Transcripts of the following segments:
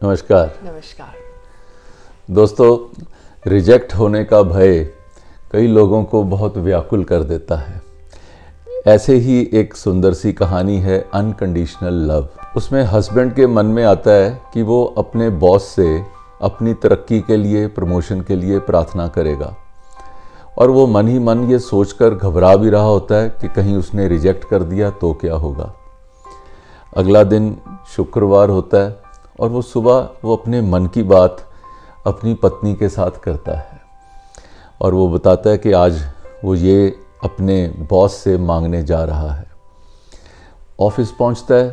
नमस्कार। नमस्कार। दोस्तों, रिजेक्ट होने का भय कई लोगों को बहुत व्याकुल कर देता है। ऐसे ही एक सुंदर सी कहानी है अनकंडीशनल लव। उसमें हस्बैंड के मन में आता है कि वो अपने बॉस से अपनी तरक्की के लिए, प्रमोशन के लिए प्रार्थना करेगा, और वो मन ही मन ये सोचकर घबरा भी रहा होता है कि कहीं उसने रिजेक्ट कर दिया तो क्या होगा। अगला दिन शुक्रवार होता है और वो सुबह वो अपने मन की बात अपनी पत्नी के साथ करता है और वो बताता है कि आज वो ये अपने बॉस से मांगने जा रहा है। ऑफिस पहुंचता है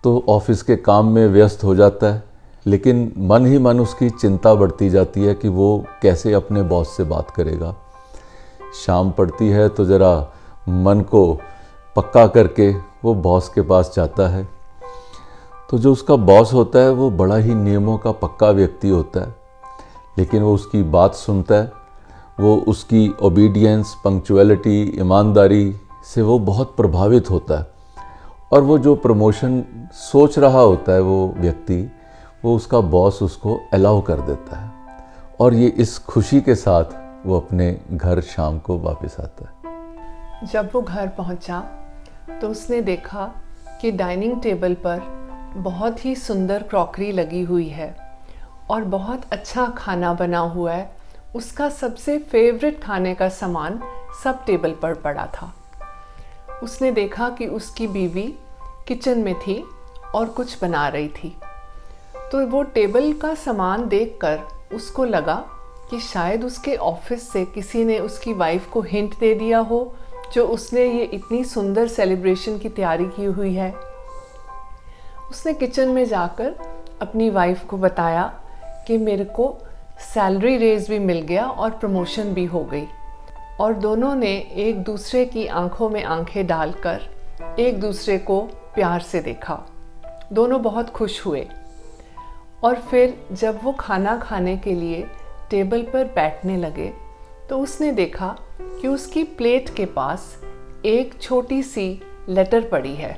तो ऑफिस के काम में व्यस्त हो जाता है, लेकिन मन ही मन उसकी चिंता बढ़ती जाती है कि वो कैसे अपने बॉस से बात करेगा। शाम पड़ती है तो ज़रा मन को पक्का करके वो बॉस के पास जाता है। तो जो उसका बॉस होता है वो बड़ा ही नियमों का पक्का व्यक्ति होता है, लेकिन वो उसकी बात सुनता है। वो उसकी ओबीडियंस, पंक्चुअलिटी, ईमानदारी से वो बहुत प्रभावित होता है और वो जो प्रमोशन सोच रहा होता है वो व्यक्ति, वो उसका बॉस उसको अलाउ कर देता है और ये इस खुशी के साथ वो अपने घर शाम को वापस आता है। जब वो घर पहुंचा तो उसने देखा कि डाइनिंग टेबल पर बहुत ही सुंदर क्रॉकरी लगी हुई है और बहुत अच्छा खाना बना हुआ है। उसका सबसे फेवरेट खाने का सामान सब टेबल पर पड़ा था। उसने देखा कि उसकी बीवी किचन में थी और कुछ बना रही थी। तो वो टेबल का सामान देखकर उसको लगा कि शायद उसके ऑफिस से किसी ने उसकी वाइफ को हिंट दे दिया हो, जो उसने ये इतनी सुंदर सेलिब्रेशन की तैयारी की हुई है। उसने किचन में जाकर अपनी वाइफ को बताया कि मेरे को सैलरी रेज भी मिल गया और प्रमोशन भी हो गई। और दोनों ने एक दूसरे की आंखों में आंखें डालकर एक दूसरे को प्यार से देखा। दोनों बहुत खुश हुए और फिर जब वो खाना खाने के लिए टेबल पर बैठने लगे तो उसने देखा कि उसकी प्लेट के पास एक छोटी सी लेटर पड़ी है।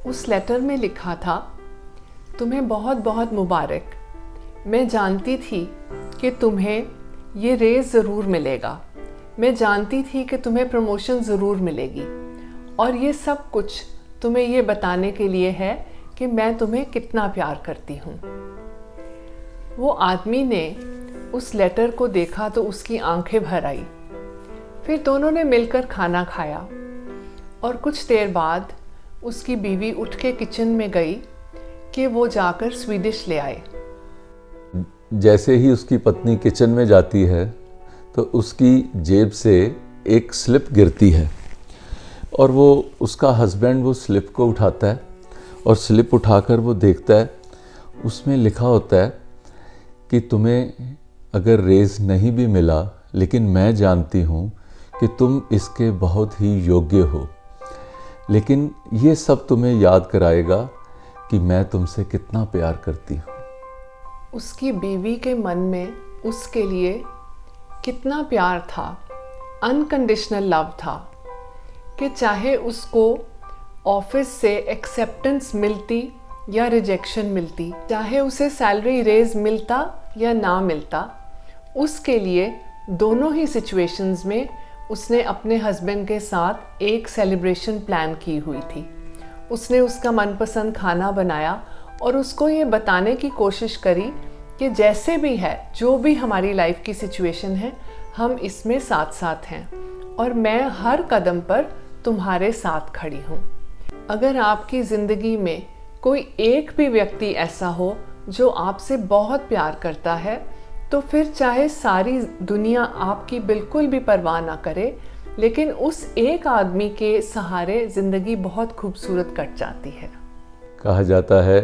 उस लेटर में लिखा था, तुम्हें बहुत बहुत मुबारक। मैं जानती थी कि तुम्हें ये रेज़ ज़रूर मिलेगा। मैं जानती थी कि तुम्हें प्रमोशन ज़रूर मिलेगी और ये सब कुछ तुम्हें ये बताने के लिए है कि मैं तुम्हें कितना प्यार करती हूँ। वो आदमी ने उस लेटर को देखा तो उसकी आंखें भर आई। फिर दोनों ने मिलकर खाना खाया और कुछ देर बाद उसकी बीवी उठ के किचन में गई कि वो जाकर स्वीडिश ले आए। जैसे ही उसकी पत्नी किचन में जाती है तो उसकी जेब से एक स्लिप गिरती है और वो उसका हस्बैंड वो स्लिप को उठाता है और स्लिप उठाकर वो देखता है, उसमें लिखा होता है कि तुम्हें अगर रेज़ नहीं भी मिला, लेकिन मैं जानती हूँ कि तुम इसके बहुत ही योग्य हो, लेकिन ये सब तुम्हें याद कराएगा कि मैं तुमसे कितना प्यार करती हूँ। उसकी बीवी के मन में उसके लिए कितना प्यार था, अनकंडीशनल लव था, कि चाहे उसको ऑफिस से एक्सेप्टेंस मिलती या रिजेक्शन मिलती, चाहे उसे सैलरी रेज मिलता या ना मिलता, उसके लिए दोनों ही सिचुएशंस में उसने अपने हस्बैंड के साथ एक सेलिब्रेशन प्लान की हुई थी। उसने उसका मनपसंद खाना बनाया और उसको ये बताने की कोशिश करी कि जैसे भी है, जो भी हमारी लाइफ की सिचुएशन है, हम इसमें साथ साथ हैं और मैं हर कदम पर तुम्हारे साथ खड़ी हूँ। अगर आपकी ज़िंदगी में कोई एक भी व्यक्ति ऐसा हो जो आपसे बहुत प्यार करता है, तो फिर चाहे सारी दुनिया आपकी बिल्कुल भी परवाह ना करे, लेकिन उस एक आदमी के सहारे ज़िंदगी बहुत खूबसूरत कट जाती है। कहा जाता है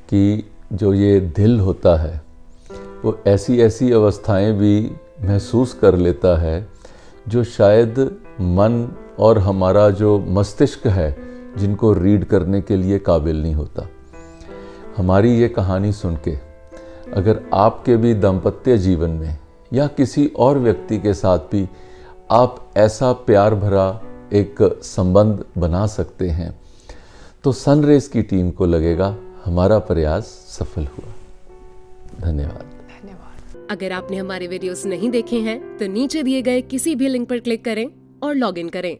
कि जो ये दिल होता है वो ऐसी ऐसी अवस्थाएं भी महसूस कर लेता है जो शायद मन और हमारा जो मस्तिष्क है, जिनको रीड करने के लिए काबिल नहीं होता। हमारी ये कहानी सुन के अगर आपके भी दाम्पत्य जीवन में या किसी और व्यक्ति के साथ भी आप ऐसा प्यार भरा एक संबंध बना सकते हैं, तो सनरेज की टीम को लगेगा हमारा प्रयास सफल हुआ। धन्यवाद। अगर आपने हमारे वीडियोस नहीं देखे हैं तो नीचे दिए गए किसी भी लिंक पर क्लिक करें और लॉग इन करें।